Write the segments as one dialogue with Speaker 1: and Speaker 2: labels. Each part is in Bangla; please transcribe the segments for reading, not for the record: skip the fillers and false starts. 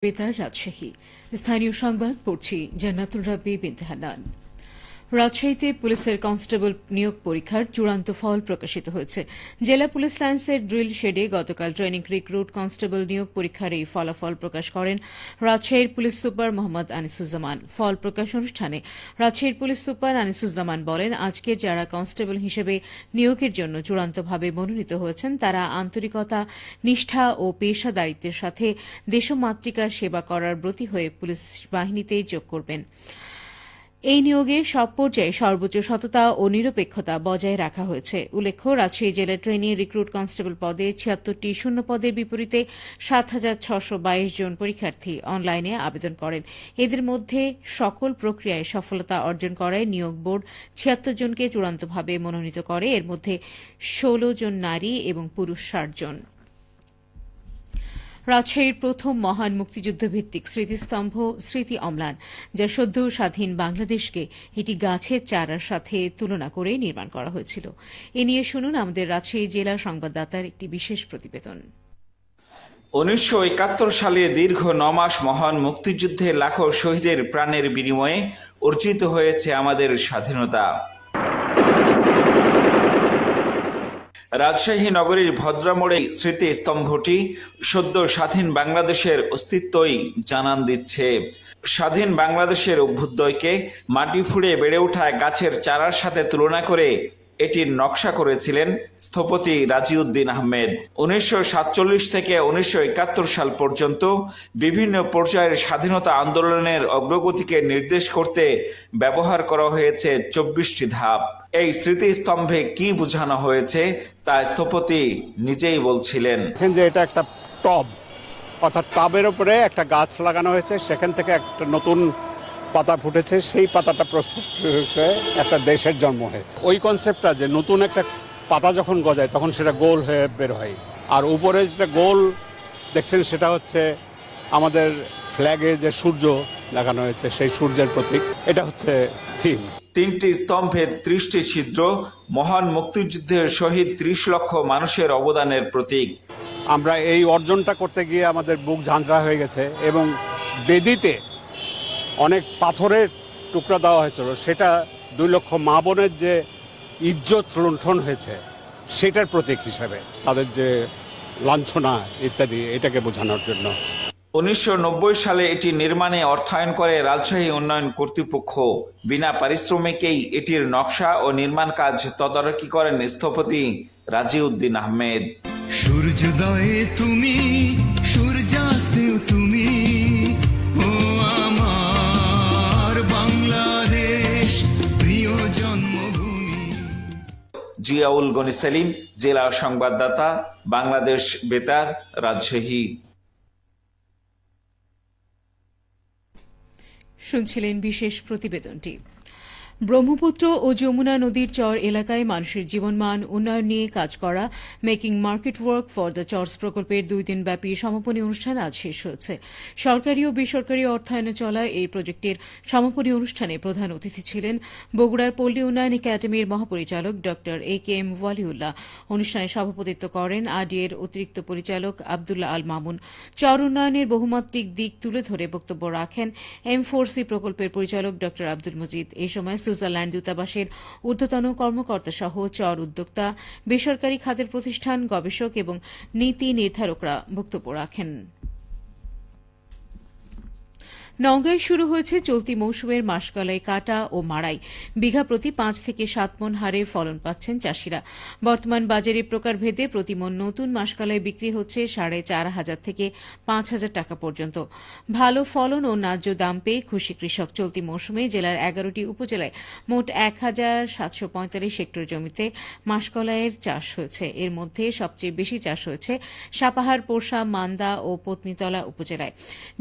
Speaker 1: বেতার রাজশাহী স্থানীয় সংবাদ পড়ছি জান্নাতুল রাব্বি বিনতে হান্নান। রাজশাহীতে পুলিশের কনস্টেবল নিয়োগ পরীক্ষার চূড়ান্ত ফল প্রকাশিত হয়েছে। জেলা পুলিশ লাইন্সের ড্রিল শেডে গতকাল ট্রেনিং রিক্রুট কনস্টেবল নিয়োগ পরীক্ষার এই ফলাফল প্রকাশ করেন রাজশাহীর পুলিশ সুপার মোহাম্মদ আনিসুজ্জামান। ফল প্রকাশ অনুষ্ঠানে রাজশাহীর পুলিশ সুপার আনিসুজ্জামান বলেন, আজকের যারা কনস্টেবল হিসেবে নিয়োগের জন্য চূড়ান্তভাবে মনোনীত হয়েছেন তারা আন্তরিকতা, নিষ্ঠা ও পেশাদারিত্বের সাথে দেশমাতৃকার সেবা করার ব্রতী হয়ে পুলিশ বাহিনীতে যোগ করবেন। এই নিয়োগে সব পর্যায়ে সর্বোচ্চ সততা ও নিরপেক্ষতা বজায় রাখা হয়েছে। উল্লেখ্য, রাজশাহী জেলা ট্রেনি রিক্রুট কনস্টেবল পদে ৭৬টি শূন্য পদের বিপরীতে ৭,৬২২ জন পরীক্ষার্থী অনলাইনে আবেদন করেন। এদের মধ্যে সকল প্রক্রিয়ায় সফলতা অর্জন করায় নিয়োগ বোর্ড ৭৬ জনকে চূড়ান্তভাবে মনোনীত করে। এর মধ্যে ১৬ জন নারী এবং পুরুষ ৬০ জন। রাজশাহীর প্রথম মহান মুক্তিযুদ্ধভিত্তিক স্মৃতিস্তম্ভ স্মৃতি অম্লান, যা সদ্য স্বাধীন বাংলাদেশকে একটি গাছের চারার সাথে তুলনা করে নির্মাণ করা হয়েছিল। এ নিয়ে শুনুন আমাদের রাজশাহী জেলা সংবাদদাতার একটি বিশেষ প্রতিবেদন।
Speaker 2: ১৯৭১ সালে দীর্ঘ ৯ মাস মহান মুক্তিযুদ্ধে লাখো শহীদের প্রাণের বিনিময়ে অর্জিত হয়েছে আমাদের স্বাধীনতা। রাজশাহী নগরীর ভদ্রামোড়ে স্মৃতিস্তম্ভটি সদ্য স্বাধীন বাংলাদেশের অস্তিত্বই জানান দিচ্ছে। স্বাধীন বাংলাদেশের অভ্যুদয়কে মাটি ফুঁড়ে বেড়ে ওঠা গাছের চারার সাথে তুলনা করে এটির নকশা করেছিলেন স্থপতি রাজিউদ্দিন আহমেদ। ১৯৪৭ থেকে ১৯৭১ সাল পর্যন্ত বিভিন্ন পর্যায়ের স্বাধীনতা আন্দোলনের অগ্রগতিকে নির্দেশ করতে ব্যবহার করা হয়েছে ২৪টি ধাপ। এই স্মৃতিস্তম্ভে কি বোঝানো হয়েছে তা স্থপতি নিজেই বলছিলেন।
Speaker 3: যে এটা একটা টব, অর্থাৎ টবের উপরে একটা গাছ লাগানো হয়েছে, সেখান থেকে একটা নতুন পাতা ফুটেছে, সেই পাতাটা প্রস্তুত হয়ে একটা দেশের জন্ম হয়েছে। ওই কনসেপ্টটা যে নতুন একটা পাতা যখন গজায় তখন সেটা গোল হয়ে বের হয়, আর উপরে যেটা গোল দেখছেন সেটা হচ্ছে আমাদের ফ্ল্যাগে যে সূর্য লাগানো হয়েছে সেই সূর্যের প্রতীক। এটা হচ্ছে থিম।
Speaker 2: ৩টি স্তম্ভে ৩০টি ছিদ্র মহান মুক্তিযুদ্ধের শহীদ ৩০ লক্ষ মানুষের অবদানের প্রতীক।
Speaker 3: আমরা এই অর্জনটা করতে গিয়ে আমাদের বুক ঝাঁঝরা হয়ে গেছে এবং বেদিতে অনেক পাথরের টুকরা দেওয়া হয়েছিল, সেটা ২ লক্ষ মা বোনের যে ইজ্জত লুণ্ঠন হয়েছে সেটার প্রতীক হিসাবে, তাদের যে লাঞ্ছনা ইত্যাদি, এটাকে বোঝানোর জন্য।
Speaker 2: ১৯৯০ সালে এটি নির্মাণে অর্থায়ন করে রাজশাহী উন্নয়ন কর্তৃপক্ষ। বিনা পারিশ্রমিকেই এটির নকশা ও নির্মাণ কাজ তদারকি করেন স্থপতি রাজিউদ্দিন আহমেদ।
Speaker 4: সূর্যোদয়ে তুমি, সূর্যাস্তেও তুমি, ও আমার বাংলাদেশ প্রিয় জন্মভূমি।
Speaker 2: জিয়াউল গনি সেলিম, জেলা সংবাদদাতা, বাংলাদেশ বেতার, রাজশাহী।
Speaker 1: শুনছিলেন বিশেষ প্রতিবেদনটি। ব্রহ্মপুত্র ও যমুনা নদীর চর এলাকায় মানুষের জীবনমান উন্নয়ন নিয়ে কাজ করা making market work for the চর্স প্রকল্পের ২ দিনব্যাপী সমাপনী অনুষ্ঠান আজ শেষ হয়েছে। সরকারি ও বেসরকারি অর্থায়নে চলা এই প্রজেক্টের সমাপনী অনুষ্ঠানে প্রধান অতিথি ছিলেন বগুড়ার পল্লী উন্নয়ন একাডেমির মহাপরিচালক ড এ কে এম ওয়ালিউল্লাহ। অনুষ্ঠানে সভাপতিত্ব করেন আরডিএর অতিরিক্ত পরিচালক আবদুল্লাহ আল মামুন। চর উন্নয়নের বহুমাত্রিক দিক তুলে ধরে বক্তব্য রাখেন M4C প্রকল্পের পরিচালক ড আব্দুল মজিদ। এই সময় সুইজারল্যান্ড দূতাবাসের ঊর্ধ্বতন কর্মকর্তা সহ চর উদ্যোক্তা, বেসরকারি খাতের প্রতিষ্ঠান, গবেষক এবং নীতি নির্ধারকরা বক্তব্য রাখেন। নওগাঁয় শুরু হয়েছে চলতি মৌসুমের মাসকলাই কাটা ও মাড়াই। বিঘা প্রতি ৫ থেকে ৭ মণ হারে ফলন পাচ্ছেন চাষিরা। বর্তমান বাজারে প্রকারভেদে প্রতি মণ নতুন মাসকলাই বিক্রি হচ্ছে ৪,৫০০ থেকে ৫,০০০ টাকা পর্যন্ত। ভালো ফলন ও ন্যায্য দাম পেয়ে খুশি কৃষক। চলতি মৌসুমে জেলার ১১টি উপজেলায় মোট ১,৭৪৫ হেক্টর জমিতে মাসকলাইয়ের চাষ হয়েছে। এর মধ্যে সবচেয়ে বেশি চাষ হয়েছে সাপাহার, পোরশা, মান্দা ও পত্নীতলা উপজেলায়।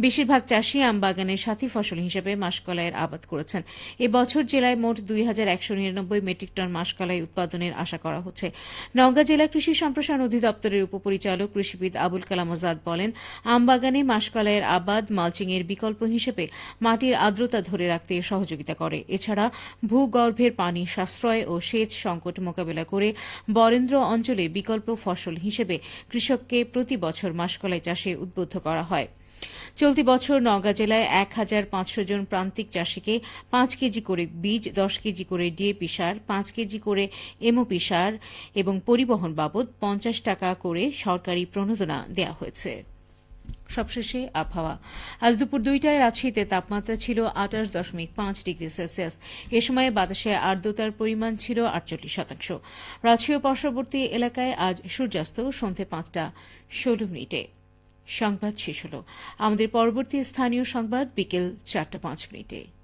Speaker 1: বেশিরভাগ চাষি আমবাগানের সাথী ফসল হিসেবে মাসকলাইয়ের আবাদ করেছেন। এবছর জেলায় মোট ২,১৯৯ মেট্রিক টন মাসকলাই উৎপাদনের আশা করা হচ্ছে। নওগাঁ জেলা কৃষি সম্প্রসারণ অধিদপ্তরের উপপরিচালক কৃষিবিদ আবুল কালাম আজাদ বলেন, আমবাগানে মাসকলাইয়ের আবাদ মালচিংয়ের বিকল্প হিসেবে মাটির আর্দ্রতা ধরে রাখতে সহযোগিতা করে। এছাড়া ভূগর্ভের পানি সাশ্রয় ও সেচ সংকট মোকাবিলা করে বরেন্দ্র অঞ্চলে বিকল্প ফসল হিসেবে কৃষককে প্রতি বছর মাসকলাই চাষে উদ্বুদ্ধ করা হয়। চলতি বছর নওগাঁ জেলায় 1,500 জন প্রান্তিক চাষিকে 5 কেজি করে বীজ, 10 কেজি করে ডিএপি সার, 5 কেজি করে এমওপি সার এবং পরিবহন বাবদ 50 টাকা করে সরকারি প্রণোদনা দেওয়া হয়েছে। সবশেষে আবহাওয়া। আজ দুপুর 2টায় রাজশাহীতে তাপমাত্রা ছিল 28.5 ডিগ্রি সেলসিয়াস। এ সময় বাতাসে আর্দ্রতার পরিমাণ ছিল 48%। রাজশাহী ও পার্শ্ববর্তী এলাকায় আজ সূর্যাস্ত সন্ধ্যে 5:16। সংবাদ শেষ হল। আমাদের পরবর্তী স্থানীয় সংবাদ বিকেল 4:05।